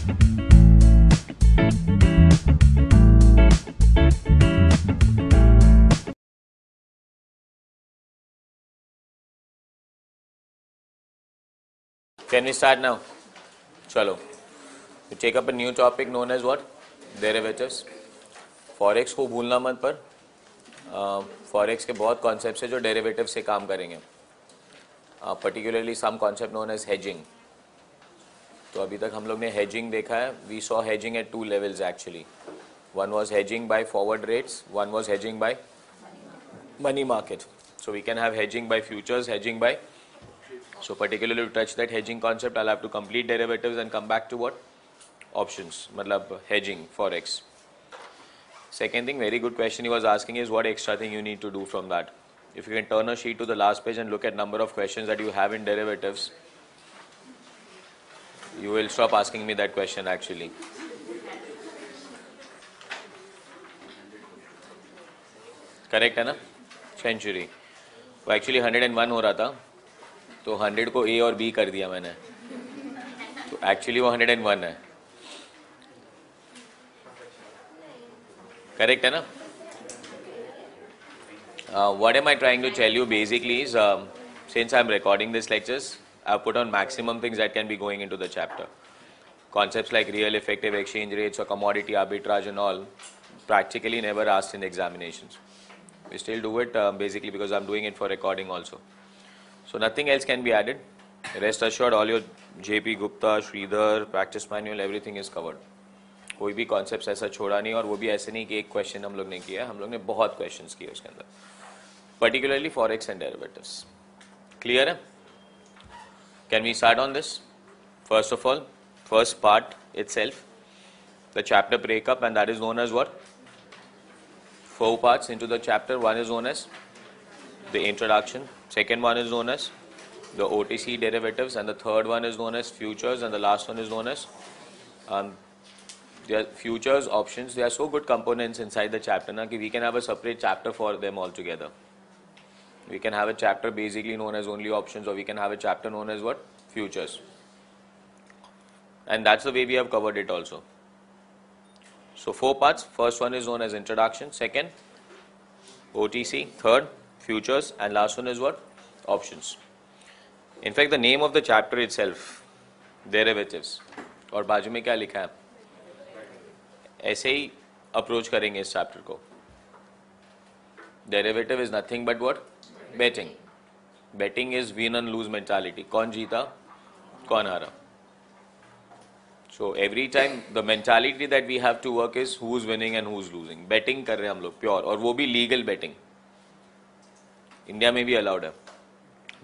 Can we start now? Chalo. We take up a new topic known as what? Derivatives. Forex को भूलना मत पर Forex के बहुत concepts है जो derivatives से काम करेंगे. Particularly some concept known as hedging. तो अभी तक हम लोग ने hedging देखा है. We saw hedging at two levels actually. One was hedging by forward rates. One was hedging by money market. So we can have hedging by futures, hedging by. So particularly to touch that hedging concept, I'll have to complete derivatives and come back to what? Options. Matlab hedging, Forex. Second thing, very good question he was asking is what extra thing you need to do from that. If you can turn a sheet to the last page and look at number of questions that you have in derivatives, you will stop asking me that question actually. Correct है ना? Century. वो actually 101 हो रहा था. तो 100 को A और B कर दिया मैंने. तो actually वो 101 है. Correct है ना? What am I trying to tell you basically is since I'm recording these lectures, I've put on maximum things that can be going into the chapter. Concepts like real effective exchange rates or commodity arbitrage and all practically never asked in examinations. We still do it basically because I'm doing it for recording also. So nothing else can be added. Rest assured all your JP Gupta, Sridhar, practice manual, everything is covered. कोई भी concepts ऐसा छोड़ा नहीं और वो भी ऐसे नहीं कि एक question हम लोग ने किया है, हम लोग ने बहुत questions किए उसके अंदर. Particularly Forex and derivatives. Clear है? Can we start on this? First of all, first part itself, the chapter breakup, and that is known as what? 4 parts into the chapter. One is known as the introduction. Second one is known as the OTC derivatives, and the third one is known as futures, and the last one is known as they are futures options. They are so good components inside the chapter na, कि we can have a separate chapter for them altogether. We can have a chapter basically known as only options, or we can have a chapter known as what? Futures. And that's the way we have covered it also. So 4 parts. First one is known as introduction. Second, OTC. Third, futures, and last one is what? Options. In fact, the name of the chapter itself, derivatives. और बाजू में क्या लिखा है? ऐसे ही approach करेंगे इस chapter को. Derivative is nothing but what? Betting. Betting is win and lose mentality. कौन जीता, कौन हारा. So every time the mentality that we have to work is who's winning and who's losing. Betting कर रहे हैं हम लोग pure, और वो भी legal betting. इंडिया में भी अलाउड है.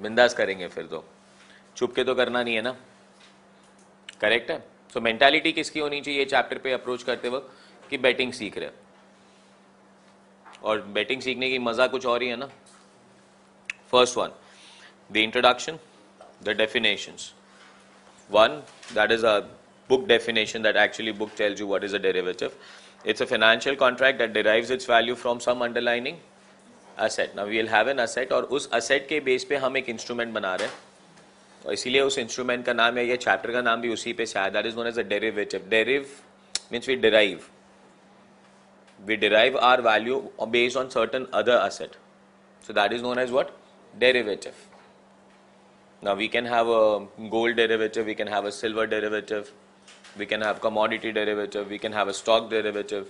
बिंदास करेंगे फिर तो. चुप के तो करना नहीं है ना. करेक्ट है. सो मेंटालिटी किसकी होनी चाहिए चैप्टर पे अप्रोच करते वक्त कि बैटिंग सीख रहे. और बैटिंग सीखने की मजा कुछ और ही है ना. First one, the introduction, the definitions. One, that is a book definition that actually book tells you what is a derivative. It's a financial contract that derives its value from some underlying asset. Now we will have an asset, और उस asset के base पे हम एक instrument बना रहे हैं, और इसीलिए उस instrument का नाम है, ये chapter का नाम भी उसी पे से आया. That is known as a derivative. Derive means we derive. We derive our value based on certain other asset. So that is known as what? Derivative. Now we can have a gold derivative, we can have a silver derivative, we can have commodity derivative, we can have a stock derivative.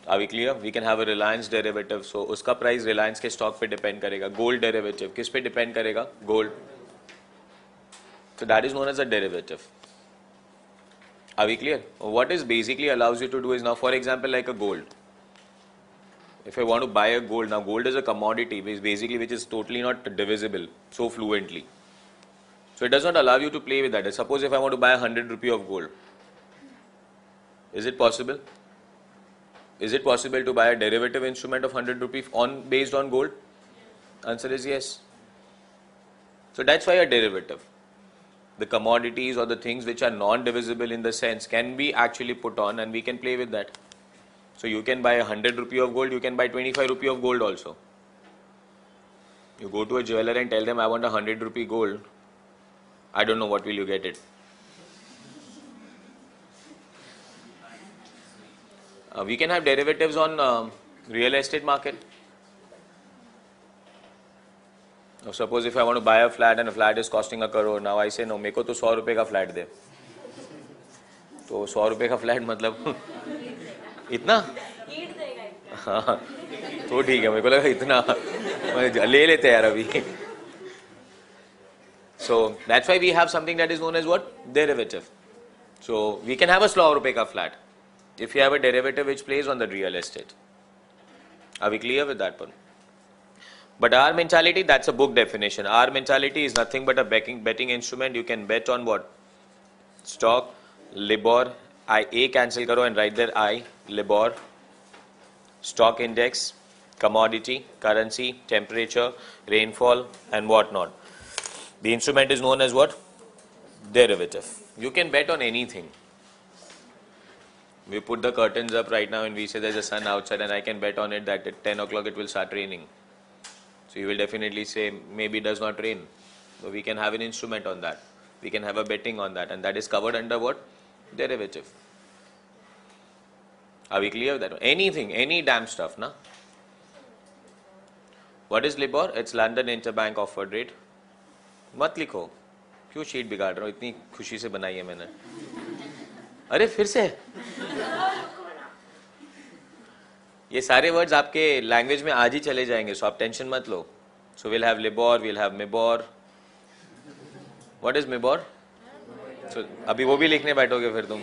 Are we clear? We can have a Reliance derivative. So उसका price Reliance के stock पे depend करेगा. Gold derivative किस पे depend करेगा? Gold. So that is known as a derivative. Are we clear? What is basically allows you to do is, now for example like a gold. If I want to buy a gold, now gold is a commodity basically which is totally not divisible so fluently. So it does not allow you to play with that. Suppose if I want to buy 100 rupee of gold, is it possible? Is it possible to buy a derivative instrument of 100 rupees based on gold? Answer is yes. So that's why a derivative. The commodities or the things which are non-divisible in the sense can be actually put on, and we can play with that. So you can buy 100 rupee of gold, you can buy 25 rupee of gold also. You go to a jeweler and tell them I want 100 rupee gold. I don't know what will you get it. We can have derivatives on real estate market. Now, suppose if I want to buy a flat and a flat is costing 1 crore, now I say no, मेरे को तो 100 रुपए का flat दे. तो 100 रुपए का flat मतलब इतना? हाँ, तो ठीक है, मेरे को लगा इतना ले लेते हैं यार अभी. So that's why we have something that is known as what? Derivative. So we can have a 100 रुपए का flat if you have a derivative which plays on the real estate. Are we clear with that one? But our mentality, that's a book definition. Our mentality is nothing but a betting instrument. You can bet on what? Stock, LIBOR, A cancel karo and write there I, LIBOR, stock index, commodity, currency, temperature, rainfall and whatnot. The instrument is known as what? Derivative. You can bet on anything. We put the curtains up right now and we say there's a sun outside and I can bet on it that at 10 o'clock it will start raining. So you will definitely say maybe it does not rain. So we can have an instrument on that. We can have a betting on that and that is covered under what? Derivative. Are we clear with that? Anything, any damn stuff, na? What is LIBOR? It's London Interbank Offered Rate. मत लिखो, क्यों sheet बिगाड़ रहा हूँ, इतनी खुशी से बनाई है मैंने. अरे फिर से ये सारे वर्ड्स आपके लैंग्वेज में आज ही चले जाएंगे, सो आप टेंशन मत लो. So will have LIBOR, will have MIBOR. What is MIBOR? So अभी वो भी लिखने बैठोगे फिर तुम.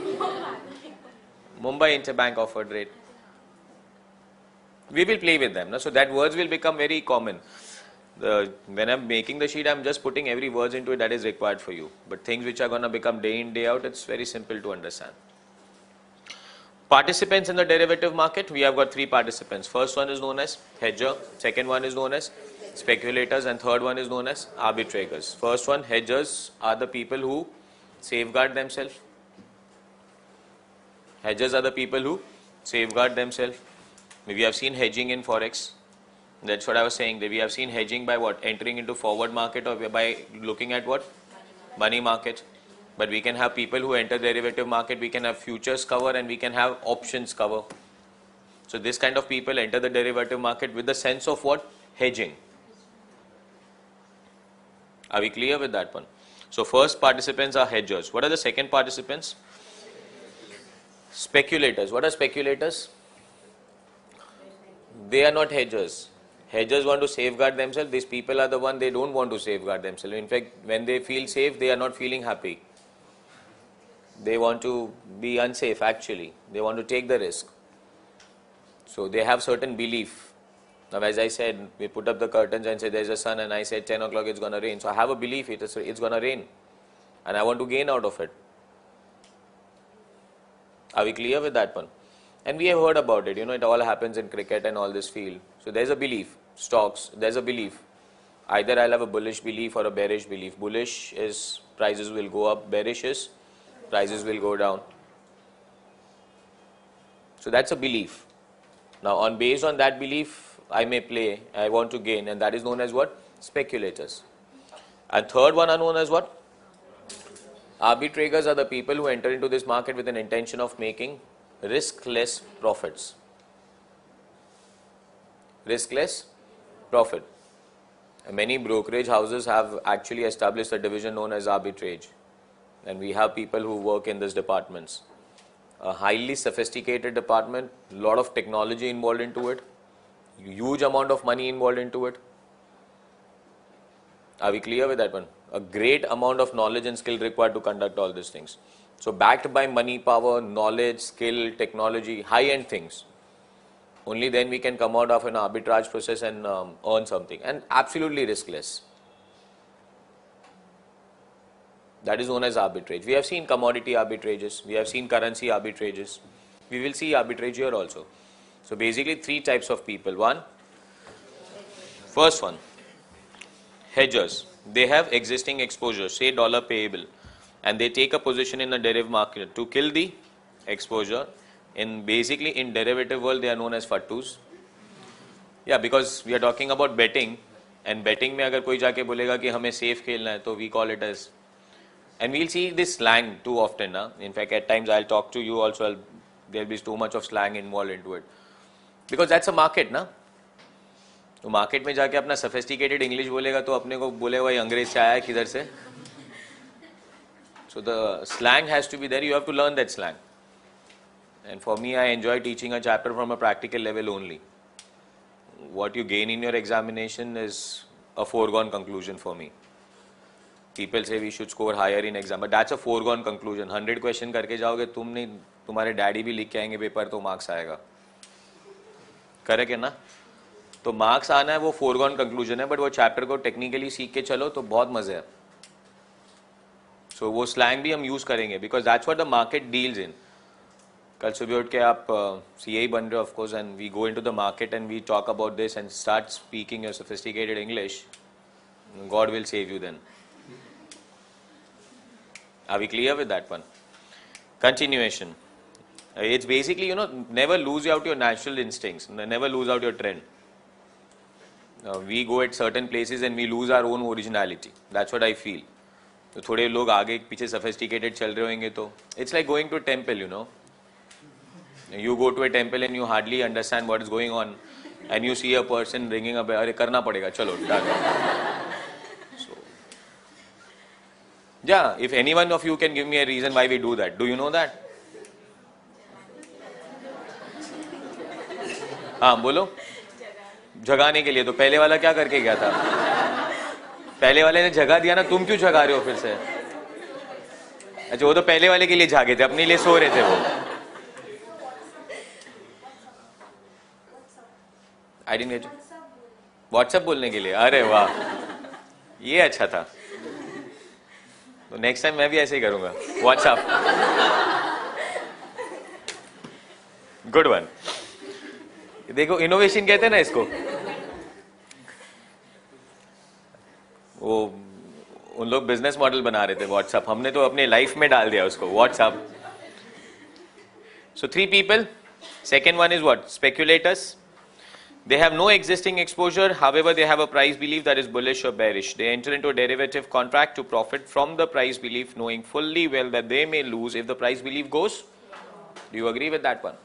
Mumbai interbank offered rate. We will play with them, no? So that words will become very common. When I'm making the sheet, I'm just putting every words into it that is required for you. But things which are going to become day in, day out, it's very simple to understand. Participants in the derivative market, we have got 3 participants. First one is known as hedger, second one is known as speculators, and third one is known as arbitrators. First one, hedgers are the people who safeguard themselves. Hedgers are the people who safeguard themselves. We have seen hedging in forex. That's what I was saying. That we have seen hedging by what? Entering into forward market or by looking at what? Money market. But we can have people who enter derivative market. We can have futures cover and we can have options cover. So this kind of people enter the derivative market with the sense of what? Hedging. Are we clear with that one? So first participants are hedgers. What are the second participants? Speculators. What are speculators? They are not hedgers. Hedgers want to safeguard themselves. These people are the one, they don't want to safeguard themselves. In fact, when they feel safe, they are not feeling happy. They want to be unsafe actually. They want to take the risk. So they have certain belief. Now as I said, we put up the curtains and say there's a sun and I said 10 o'clock it's going to rain. So I have a belief it's going to rain and I want to gain out of it. Are we clear with that one? And we have heard about it, it all happens in cricket and all this field. So there's a belief, stocks, there's a belief. Either I'll have a bullish belief or a bearish belief. Bullish is prices will go up, bearish is prices will go down. So that's a belief. Now based on that belief, I may play, I want to gain, and that is known as what? Speculators. And third one are known as what? Arbitrators are the people who enter into this market with an intention of making riskless profits. Riskless profit. And many brokerage houses have actually established a division known as arbitrage. And we have people who work in these departments. A highly sophisticated department, a lot of technology involved into it, huge amount of money involved into it. Are we clear with that one? A great amount of knowledge and skill required to conduct all these things. So backed by money, power, knowledge, skill, technology, high-end things. Only then we can come out of an arbitrage process and earn something. And absolutely riskless. That is known as arbitrage. We have seen commodity arbitrages. We have seen currency arbitrages. We will see arbitrage here also. So basically 3 types of people. First one, hedgers. They have existing exposure, say dollar payable. And they take a position in the derivative market to kill the exposure. Basically in derivative world they are known as fattus. Yeah, because we are talking about betting, and betting में अगर कोई जाके बोलेगा कि हमें safe खेलना है, तो we call it as, and we'll see this slang too often. In fact, at times I'll talk to you also. I'll there'll be so much of slang involved into it. Because that's a market, ना? तो market में जाके अपना sophisticated English बोलेगा तो अपने को बोलेगा भाई अंग्रेज से आया है किधर से? So the slang has to be there. You have to learn that slang. And for me, I enjoy teaching a chapter from a practical level only. What you gain in your examination is a foregone conclusion for me. People say we should score higher in exam, but that's a foregone conclusion. 100 question करके जाओगे तुम नहीं, तुम्हारे daddy भी लिख के आएंगे paper तो मार्क्स आएगा. करेक्ट है ना? तो मार्क्स आना है वो foregone conclusion है, but वो चैप्टर को टेक्निकली सीख के चलो तो बहुत मजे है. So वो स्लैंग भी हम यूज करेंगे because that's what the market deals in. कल सुबह उठ के आप CA बन रहे हो of course, and we go into the market and we talk about this and start speaking a sophisticated English. God will save you then. Are we clear with that one? Continuation. It's basically, never lose out your natural instincts. Never lose out your trend. We go at certain places and we lose our own originality. That's what I feel. तो थोड़े लोग आगे पीछे sophisticated चल रहे होंगे तो it's like going to a temple, You go to a temple and you hardly understand what is going on, and you see a person ringing a bell. अरे करना पड़ेगा, चलो done. So, yeah, if any one of you can give me a reason why we do that, do you know that? हाँ बोलो. जगाने के लिए. तो पहले वाला क्या करके गया था? पहले वाले ने जगा दिया ना, तुम क्यों जगा रहे हो फिर से? अच्छा, वो तो पहले वाले के लिए जागे थे, अपने लिए सो रहे थे वो. I didn't get you. WhatsApp बोलने के लिए. अरे वाह, ये अच्छा था. तो नेक्स्ट टाइम मैं भी ऐसे ही करूंगा. व्हाट्सएप. Good one. देखो इनोवेशन कहते हैं ना इसको. वो उन लोग बिजनेस मॉडल बना रहे थे व्हाट्सएप, हमने तो अपने लाइफ में डाल दिया उसको WhatsApp. So 3 people. Second one is what? Speculators. They have no existing exposure, however they have a price belief that is bullish or bearish. They enter into a derivative contract to profit from the price belief, knowing fully well that they may lose if the price belief goes. Do you agree with that one?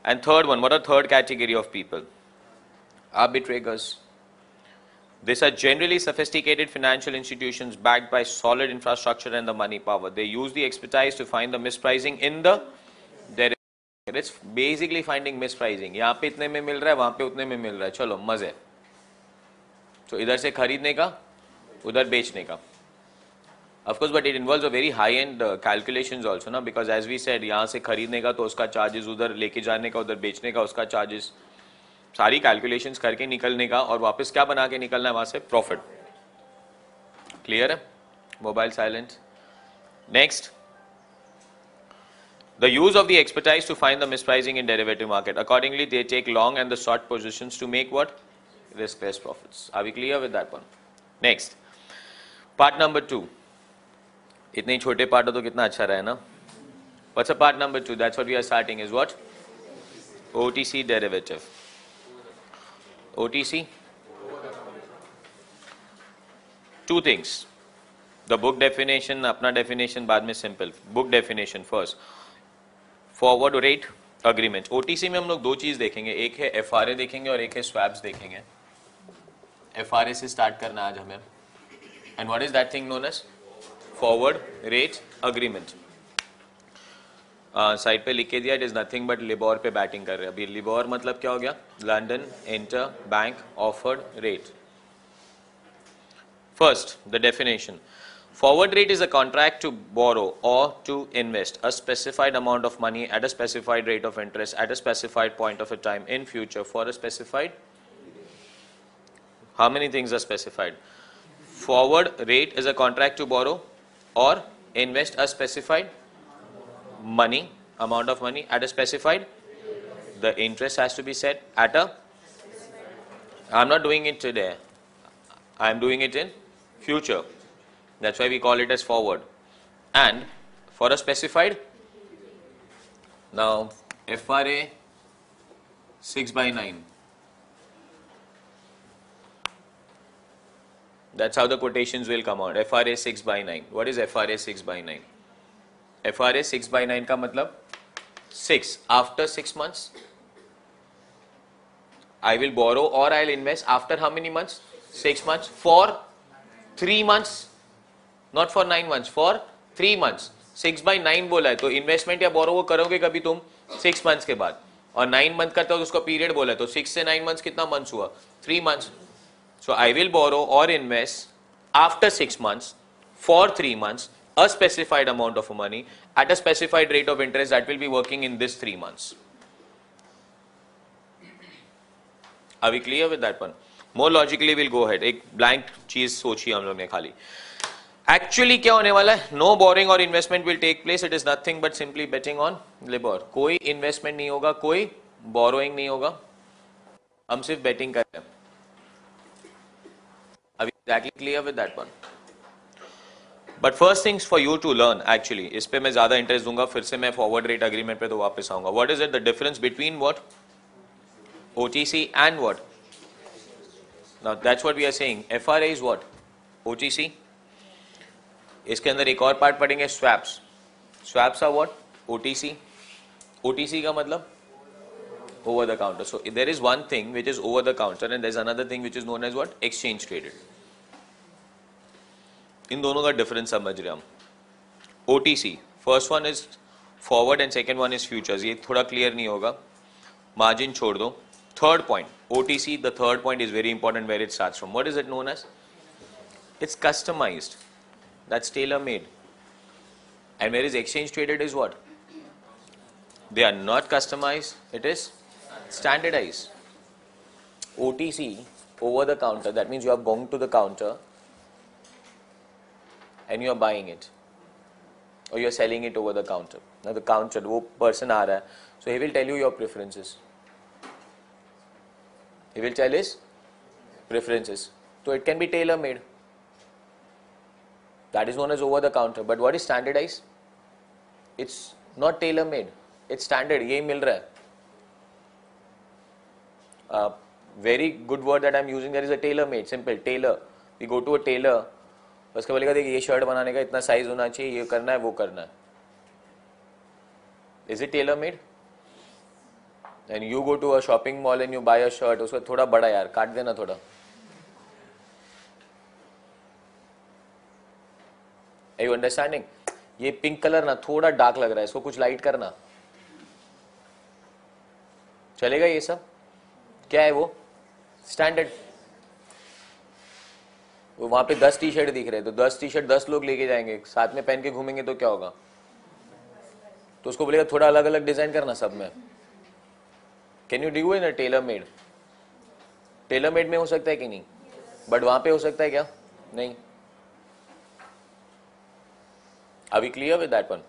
And third one, what are third category of people? Arbitrators. These are generally sophisticated financial institutions backed by solid infrastructure and the money power. They use the expertise to find the mispricing in the derivative. It's basically finding mispricing. यहाँ पे इतने में मिल रहा है, वहाँ पे उतने में मिल रहा है, चलो मजे. तो इधर से खरीदने का, उधर बेचने का. Of course, but it involves a very high-end calculations also, ना, because as we said, यहाँ से खरीदने का तो उसका charges, उधर लेके जाने का, उधर बेचने का उसका charges. सारी calculations करके निकलने का और वापस क्या बना के निकलना है वहाँ से? Profit. Clear है? Mobile silent. Next. The use of the expertise to find the mispricing in derivative market. Accordingly, they take long and the short positions to make what? Risk-less profits. Are we clear with that one? Next. Part number 2. इतने छोटे part हो तो कितना अच्छा रहा है ना? What's a part number 2? That's what we are starting is what? OTC derivative. OTC? 2 things. The book definition, अपना definition बाद में simple. Book definition first. Forward rate agreement. OTC में हम लोग 2 चीज देखेंगे, एक है एफआरए देखेंगे और एक है स्वैप्स देखेंगे. एफआरए से स्टार्ट करना आज हमें. And what is that thing known as forward rate agreement. Side पे लिख के दिया, it is nothing but LIBOR पे बैटिंग कर रहे हैं. अभी लिबोर मतलब क्या हो गया? London inter bank offered rate. First the definition. Forward rate is a contract to borrow or to invest a specified amount of money at a specified rate of interest at a specified point of a time in future for a specified. How many things are specified? Forward rate is a contract to borrow or invest a specified money, amount of money at a specified. The interest has to be set at a. I'm not doing it today. I'm doing it in future. That's why we call it as forward. And for a specified, now FRA 6/9. That's how the quotations will come out. FRA 6/9. What is FRA 6/9? FRA 6/9 का मतलब 6. After 6 months, I will borrow or I'll invest after how many months? 6 months. For 3 months, not for 9 months, for 3 months. 6/9 बोला है, तो investment या बोरो वो करोगे कभी तुम 6 मंथ्स के बाद, और 9 मंथ का तो उसका पीरियड बोला है, तो 6 से 9 मंथ्स कितना मंथ्स हुआ? 3 months. So I will borrow or invest after 6 months for 3 months a specified amount of money at a specified rate of interest that will be working in this 3 months. Are we clear with that one? More logically we'll go ahead. एक blank चीज सोची हम लोग ने खाली. Actually क्या होने वाला है? No borrowing or investment will take place. It is nothing but simply betting on LIBOR. कोई investment नहीं होगा, कोई borrowing नहीं होगा. हम सिर्फ betting कर रहे हैं. Are we exactly clear with that one? But first things for you to learn actually, इस पे मैं ज़्यादा interest दूंगा, फिर से मैं forward rate agreement पे तो वापस आऊँगा. What is it? The difference between what? OTC and what? Now that's what we are saying. FRA is what? OTC. इसके अंदर एक और पार्ट पढ़ेंगे, swaps. Swaps are what? OTC. OTC का मतलब over the counter. So there is one thing which is over the counter and there is another thing which is known as what? Exchange traded. इन दोनों का difference समझ रहे हम. OTC, first one is forward and second one is futures. ये थोड़ा clear नहीं होगा, margin छोड़ दो. Third point, OTC, the third point is very important, where it starts from. What is it known as? It's customized. That's tailor-made. And where is exchange traded is what? They are not customized. It is standardized. OTC, over the counter, that means you are going to the counter and you are buying it, or you are selling it over the counter. Now the counter, वो person आ रहा है, so he will tell you your preferences. He will tell his preferences. So it can be tailor-made. That is known as over the counter. But what is standardized? It's not tailor-made. It's standard. यही मिल रहा है. Very good word that I am using there is a tailor-made. Simple. Tailor. We go to a tailor. उसके बोलेगा देखिए ये shirt बनाने का इतना साइज होना चाहिए, ये करना है, वो करना है. Is it tailor-made? And you go to a shopping mall and you buy a shirt. उसको थोड़ा बड़ा यार, काट देना थोड़ा. Are you understanding? ये पिंक कलर ना थोड़ा डार्क लग रहा है, इसको कुछ लाइट करना. चलेगा ये सब? क्या है वो? स्टैंडर्ड. वहां पे 10 टी-शर्ट दिख रहे हैं, तो 10 टी-शर्ट 10 लोग लेके जाएंगे, साथ में पहन के घूमेंगे तो क्या होगा? तो उसको बोलेगा थोड़ा अलग अलग डिजाइन करना सब में. Can you do in a tailor made? Tailor made में हो सकता है कि नहीं, बट वहां पे हो सकता है क्या? नहीं. Are we clear with that one?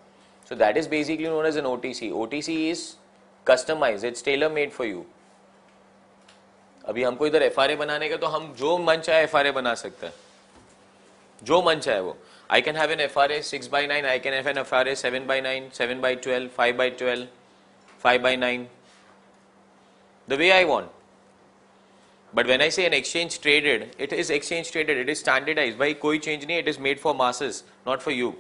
So that is basically known as an OTC. OTC is customized. It's tailor made for you. अभी हमको इधर FRA बनाने का, तो हम जो मन चाहे FRA बना सकते हैं, जो मन चाहे वो. I can have an FRA 6/9, I can have an FRA 7/9, 7/12, 5/12, 5/9, the way I want. But when I say an exchange traded, it is exchange traded, it is standardized. भाई कोई change नहीं, it is made for masses, not for you.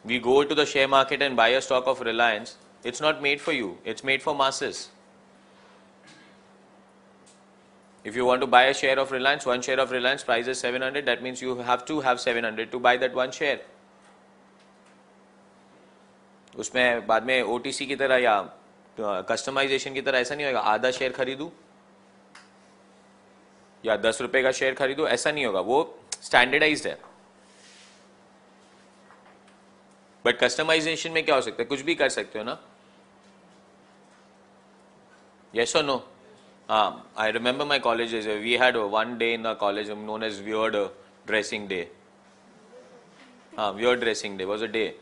We go to the share market and buy a stock of Reliance. It's not made for you, it's made for masses. If you want to buy a share of Reliance, one share of Reliance price is 700, that means you have to have 700 to buy that one share. उसमें बाद में OTC की तरह या customization की तरह ऐसा नहीं होगा, आधा शेयर खरीदूं या 10 रुपए का शेयर खरीदूं, ऐसा नहीं होगा. वो स्टैंडर्डाइज्ड है. बट कस्टमाइजेशन में क्या हो सकता है? कुछ भी कर सकते हो ना. Yes or no? I remember my college days. We had one day in our college known as weird dressing day. Weird dressing day was a day.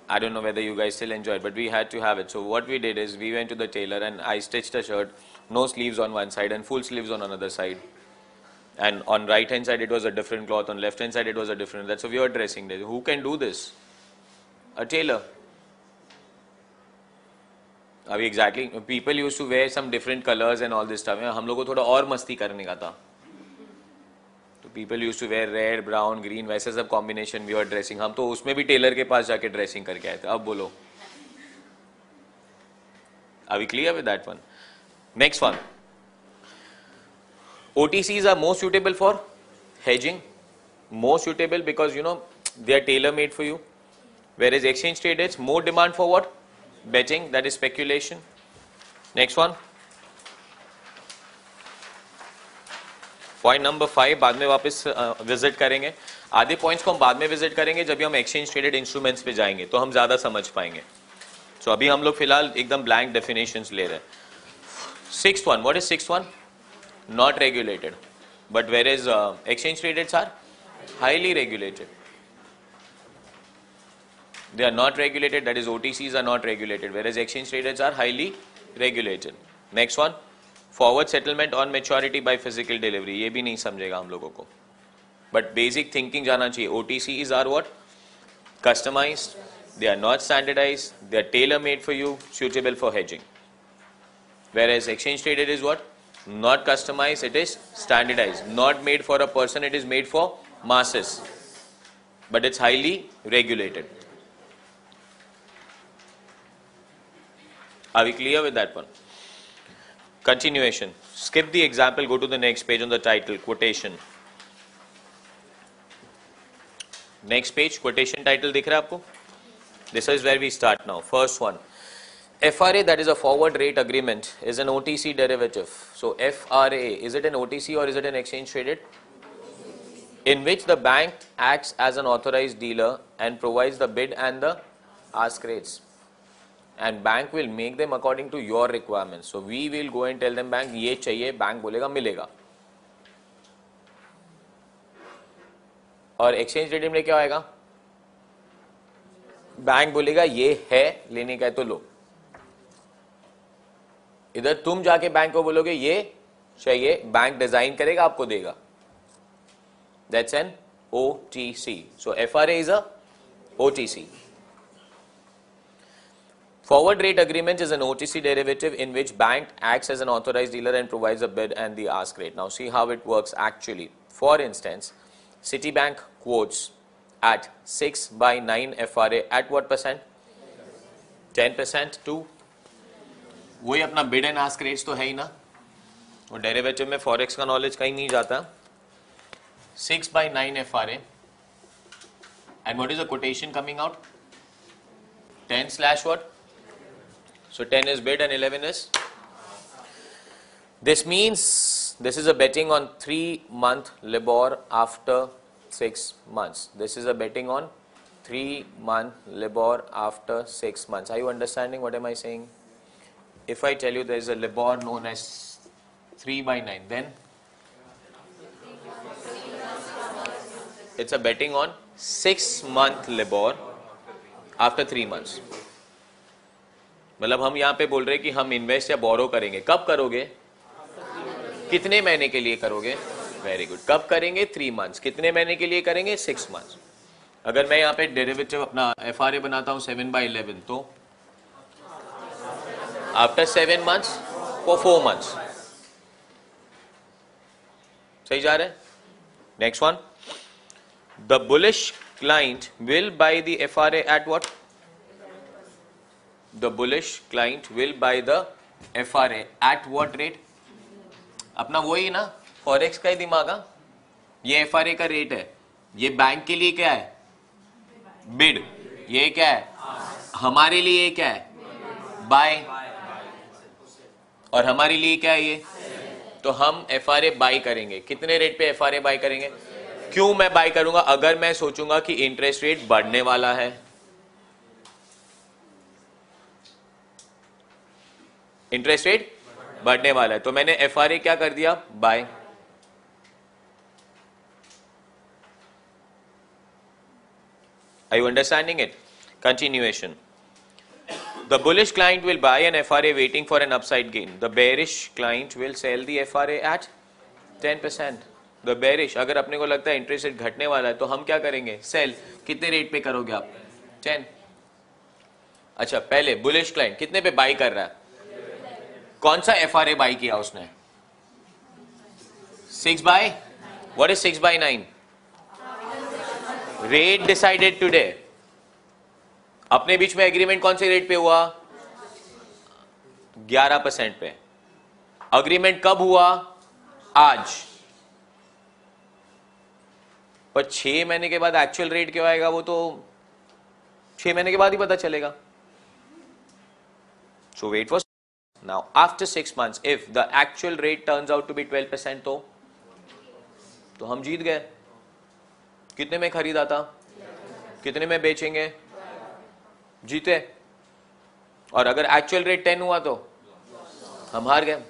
I don't know whether you guys still enjoy it, but we had to have it. So what we did is we went to the tailor and I stitched a shirt, no sleeves on one side and full sleeves on another side. And on right hand side it was a different cloth, on left hand side it was a different. That's a weird dressing day. Who can do this? A tailor. अभी exactly people used to wear some different colors and all this stuff. हम लोग को थोड़ा और मस्ती करने का था, तो people use to wear red brown green, वैसे सब कॉम्बिनेशन वी आर ड्रेसिंग. हम तो उसमें भी टेलर के पास जाके ड्रेसिंग करके आए थे. अब बोलो, are we clear with that one? Next one, OTCs are more suitable for hedging, more suitable because they are tailor made for you, whereas exchange traded more demand for what? Betting, that is speculation. Next one, point number 5 बाद में वापस visit करेंगे. आधे points को हम बाद में visit करेंगे जब भी हम एक्सचेंज ट्रेडेड इंस्ट्रूमेंट्स पे जाएंगे तो हम ज्यादा समझ पाएंगे. सो अभी हम लोग फिलहाल एकदम ब्लैंक डेफिनेशंस ले रहे हैं. 6th one, what is 6th one? Not regulated, but whereas exchange traded are highly regulated. They are not regulated, that is OTCs are not regulated, whereas exchange traded are highly regulated. Next one, forward settlement on maturity by physical delivery. ये भी नहीं समझेगा हम लोगों को, but basic thinking जाना चाहिए. OTCs are what? Customized, they are not standardized, they are tailor made for you, suitable for hedging. Whereas exchange traded is what? Not customized, it is standardized, not made for a person, it is made for masses, but it's highly regulated. Are we clear with that one? Continuation. Skip the example, go to the next page on the title, quotation. Next page, quotation title दिख रहा है आपको? This is where we start now. First one, FRA, that is a forward rate agreement, is an OTC derivative. So FRA, is it an OTC or is it an exchange traded? In which the bank acts as an authorized dealer and provides the bid and the ask rates. And bank will make them according to your requirements. So we will go and tell them bank ये चाहिए, bank बोलेगा मिलेगा. और exchange traded में क्या होएगा? Bank बोलेगा ये है, लेने का है तो लो. इधर तुम जाके बैंक को बोलोगे ये चाहिए, बैंक डिजाइन करेगा आपको देगा. That's an OTC. So FRA is a OTC. Forward rate agreement is an OTC derivative in which bank acts as an authorized dealer and provides a bid and the ask rate. Now see how it works actually. For instance, Citibank quotes at 6/9 FRA at what percent? 10% to वही अपना bid and ask rates तो है ही ना. और derivative में forex का knowledge कहीं नहीं जाता. 6/9 FRA and what is the quotation coming out? 10 slash what? So 10 is bid and 11 is. This means this is a betting on 3-month LIBOR after 6 months. This is a betting on 3-month LIBOR after 6 months. Are you understanding what am I saying? If I tell you there is a LIBOR known as 3/9, then it's a betting on 6-month LIBOR after 3 months. मतलब हम यहाँ पे बोल रहे हैं कि हम invest या बोरो करेंगे. कब करोगे? कितने महीने के लिए करोगे? Very good. कब करेंगे? 3 months. कितने महीने के लिए करेंगे? 6 months. अगर मैं यहाँ पे डेरिवेटिव अपना FRA बनाता हूँ 7/11 तो आफ्टर 7 months for 4 months. सही जा रहे हैं? Next one, the bullish client will by the FRA at what? The bullish client will buy the FRA at what rate? अपना वही ना, फॉरेक्स का ही दिमाग. ये FRA का रेट है. ये बैंक के लिए क्या है? बिड. ये क्या है? हमारे लिए क्या है? बाय. और हमारे लिए क्या है ये? तो हम FRA बाय करेंगे. कितने रेट पे FRA बाय करेंगे? क्यों मैं बाय करूंगा? अगर मैं सोचूंगा कि इंटरेस्ट रेट बढ़ने वाला है, इंटरेस्ट रेट बढ़ने वाला है, तो मैंने FRA क्या कर दिया? Bye. Are you understanding it? Continuation. The bullish client will buy an FRA waiting for an upside gain. The bearish client will sell the FRA at 10%. The bearish, अगर अपने को लगता है इंटरेस्ट रेट घटने वाला है तो हम क्या करेंगे? सेल. कितने रेट पे करोगे आप? 10. अच्छा, पहले बुलिश क्लाइंट कितने पे बाई कर रहा है? कौन सा FRA बाई किया उसने? 6/9. What is 6/9? Rate decided today. अपने बीच में एग्रीमेंट कौन से रेट पे हुआ? 11% पे. अग्रीमेंट कब हुआ? आज. पर 6 महीने के बाद एक्चुअल रेट क्या आएगा वो तो 6 महीने के बाद ही पता चलेगा. So wait for now after 6 months if the actual rate turns out to be 12% तो हम जीत गए. कितने में खरीदा था? कितने में बेचेंगे? जीते. और अगर एक्चुअल रेट 10 हुआ तो हम हार गए.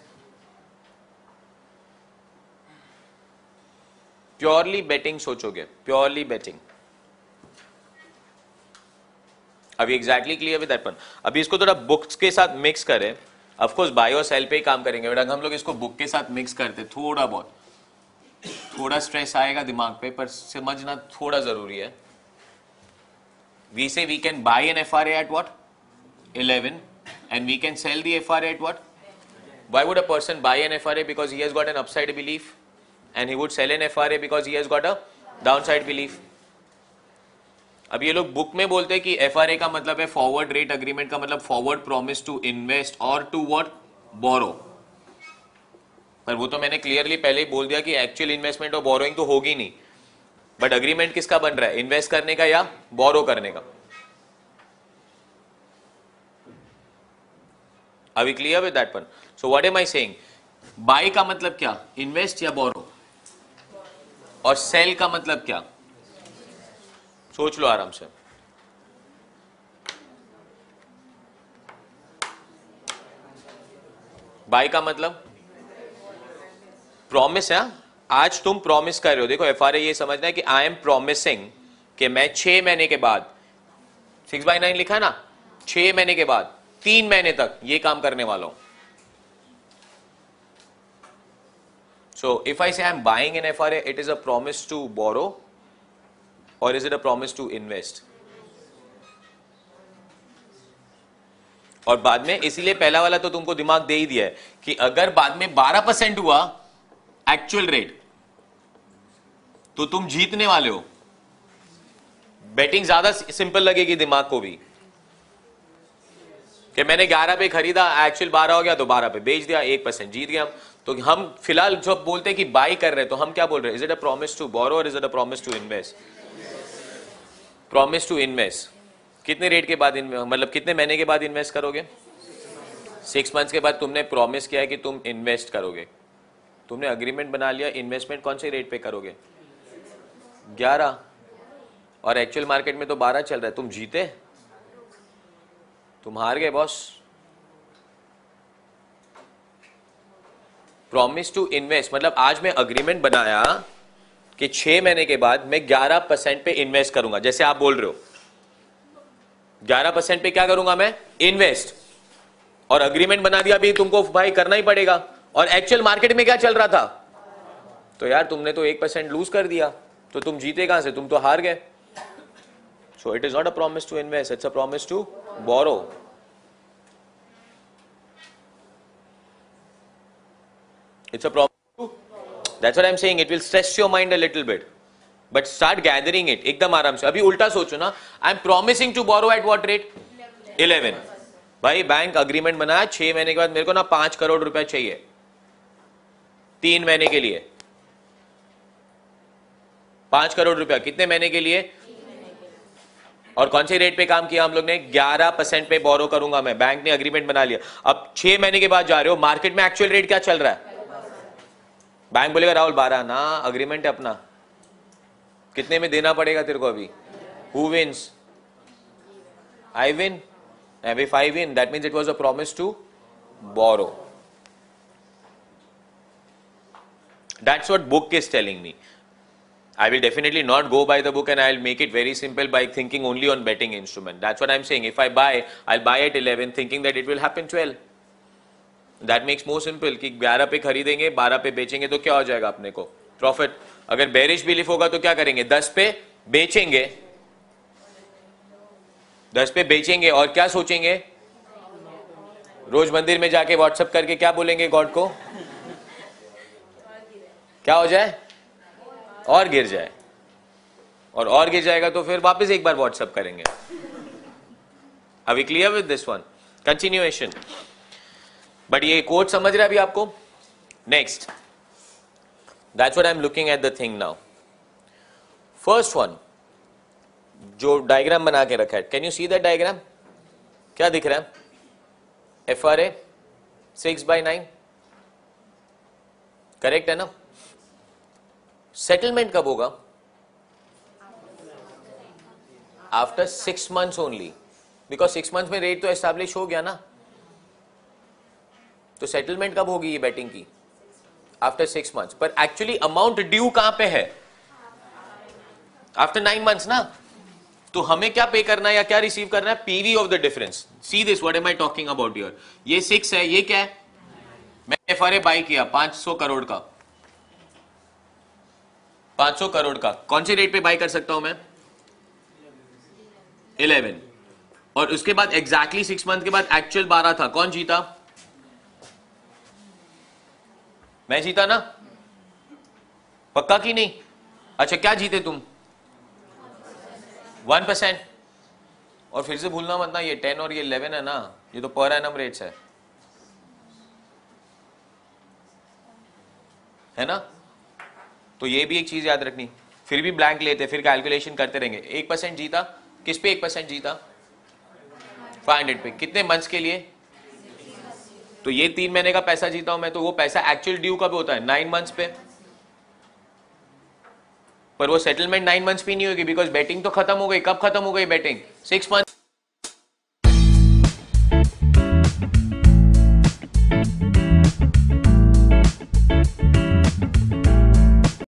प्योरली बेटिंग सोचोगे, प्योरली बेटिंग. अभी exactly clear with that one. अभी इसको थोड़ा बुक्स के साथ मिक्स करें. ऑफ कोर्स बाय और सेल पे ही काम करेंगे बट हम लोग इसको बुक के साथ मिक्स करते थोड़ा बहुत, थोड़ा स्ट्रेस आएगा दिमाग पे पर समझना थोड़ा जरूरी है. We say we can buy an FRA at what? 11 and we can sell the FRA at what? Why would a person buy an FRA? Because he has got an upside belief and he would sell an FRA because he has got a downside belief. अब ये लोग book में बोलते हैं कि FRA का मतलब है फॉरवर्ड रेट अग्रीमेंट का मतलब फॉरवर्ड प्रॉमिस टू इन्वेस्ट और टू व्हाट? बोरो. पर वो तो मैंने क्लियरली पहले ही बोल दिया कि एक्चुअल इन्वेस्टमेंट और बोरोइंग तो होगी नहीं. बट अग्रीमेंट किसका बन रहा है? इन्वेस्ट करने का या बोरो करने का? Are we clear with that one? So what am I saying? Buy का मतलब क्या? इन्वेस्ट या बोरो? और सेल का मतलब क्या? सोच लो आराम से. बाय का मतलब प्रॉमिस है. आज तुम प्रॉमिस कर रहे हो. देखो एफआरए ये समझना है कि आई एम प्रॉमिसिंग कि मैं 6 महीने के बाद 6/9 लिखा ना, 6 महीने के बाद 3 महीने तक ये काम करने वाला हूं. सो if I say I am buying an FRA, it is a promise to borrow or is it a promise to invest? और बाद में इसीलिए पहला वाला तो तुमको दिमाग दे ही दिया है कि अगर बाद में 12% हुआ एक्चुअल रेट तो तुम जीतने वाले हो. बेटिंग ज्यादा सिंपल लगेगी दिमाग को भी कि मैंने 11 पे खरीदा, एक्चुअल 12 हो गया तो 12 पे बेच दिया, 1% जीत गया. तो हम फिलहाल जब बोलते हैं कि बाई कर रहे हैं तो हम क्या बोल रहे हैं? Is it a promise to borrow or is it a promise to invest? Promise to invest. कितने रेट के बाद मतलब कितने महीने के बाद इन्वेस्ट करोगे? 6 मंथ्स के बाद तुमने प्रॉमिस किया है कि तुम इन्वेस्ट करोगे. तुमने अग्रीमेंट बना लिया. इन्वेस्टमेंट कौन से रेट पे करोगे? 11. और एक्चुअल मार्केट में तो 12 चल रहा है. तुम जीते, तुम हार गए बॉस. प्रॉमिस टू इन्वेस्ट मतलब आज मैं अग्रीमेंट बनाया कि 6 महीने के बाद मैं 11% पे इन्वेस्ट करूंगा. जैसे आप बोल रहे हो 11% पे क्या करूंगा मैं? इन्वेस्ट. और अग्रीमेंट बना दिया. अभी तुमको भाई करना ही पड़ेगा. और एक्चुअल मार्केट में क्या चल रहा था? तो यार तुमने तो 1% लूज कर दिया. तो तुम जीते कहां से? तुम तो हार गए. So it is not a promise to invest, it's a promise to borrow. It's a problem. That's what I'm saying. It will stress your mind a little bit. But start gathering it. एकदम आराम से. अभी उल्टा सोचो ना. I'm promising to borrow at what rate? 11. भाई bank agreement बनाया 6 महीने के बाद मेरे को ना 5 करोड़ रुपए चाहिए 3 महीने के लिए. 5 करोड़ रुपया कितने महीने के लिए? और कौन से रेट पे काम किया हम लोग ने? 11% पे बोरो करूंगा मैं. बैंक ने अग्रीमेंट बना लिया. अब 6 महीने के बाद जा रहे हो, मार्केट में एक्चुअल रेट क्या चल रहा है? बैंक बोलेगा राहुल 12 ना, अग्रीमेंट है अपना, कितने में देना पड़ेगा तेरे को अभी? Who wins? I win. And if I win, that means it was a promise to borrow. That's what book is telling me. I will definitely not go by the book and I'll make it very simple by thinking only on betting instrument. That's what I'm saying. If I buy, I'll buy at 11 thinking that it will happen 12. That makes more simple कि 11 पे खरीदेंगे 12 पे बेचेंगे तो क्या हो जाएगा अपने को? प्रॉफिट. अगर बेरिश बिलीफ होगा तो क्या करेंगे? 10 पे बेचेंगे. 10 पे बेचेंगे और क्या सोचेंगे? रोज मंदिर में जाके व्हाट्सएप करके क्या बोलेंगे गॉड को? क्या हो जाए? और गिर जाए, और गिर जाएगा तो फिर वापस एक बार व्हाट्सएप करेंगे. Are we clear with this one? Continuation. But ये कोड समझ रहे हैं अभी आपको? Next, that's what I am looking at the thing now. First one, जो डायग्राम बना के रखा है, can you see that diagram? क्या दिख रहा है? FRA 6/9, करेक्ट है ना? सेटलमेंट कब होगा? After 6 months only, because 6 months में रेट तो एस्टैब्लिश हो गया ना. तो सेटलमेंट कब होगी ये बेटिंग की? After 6 months. पर एक्चुअली अमाउंट ड्यू कहां पे है? आफ्टर 9 months ना. तो हमें क्या पे करना है या क्या रिसीव करना है? PV of the difference. See this, what am I talking about here? ये 6 है, ये क्या है? मैंने FRA बाय किया 500 करोड़ का. 500 करोड़ का कौन से रेट पे बाय कर सकता हूं मैं? 11. और उसके बाद एग्जैक्टली 6 month के बाद एक्चुअल 12 था. कौन जीता? मैं जीता ना? पक्का कि नहीं? अच्छा, क्या जीते तुम? 1%. और फिर से भूलना मत ना, ये 10 और ये 11 है ना, ये तो पर एनम रेट्स है ना? तो ये भी एक चीज याद रखनी. फिर भी ब्लैंक लेते, फिर कैलकुलेशन करते रहेंगे. 1% जीता. किस पे 1% जीता? 500 पे. कितने मंथ्स के लिए? तो ये 3 महीने का पैसा जीता हूं मैं, तो वो पैसा एक्चुअल ड्यू कब होता है? 9 months पे. पर वो सेटलमेंट 9 months पे नहीं होगी, बिकॉज बेटिंग तो खत्म हो गई. कब खत्म हो गई बेटिंग? 6 months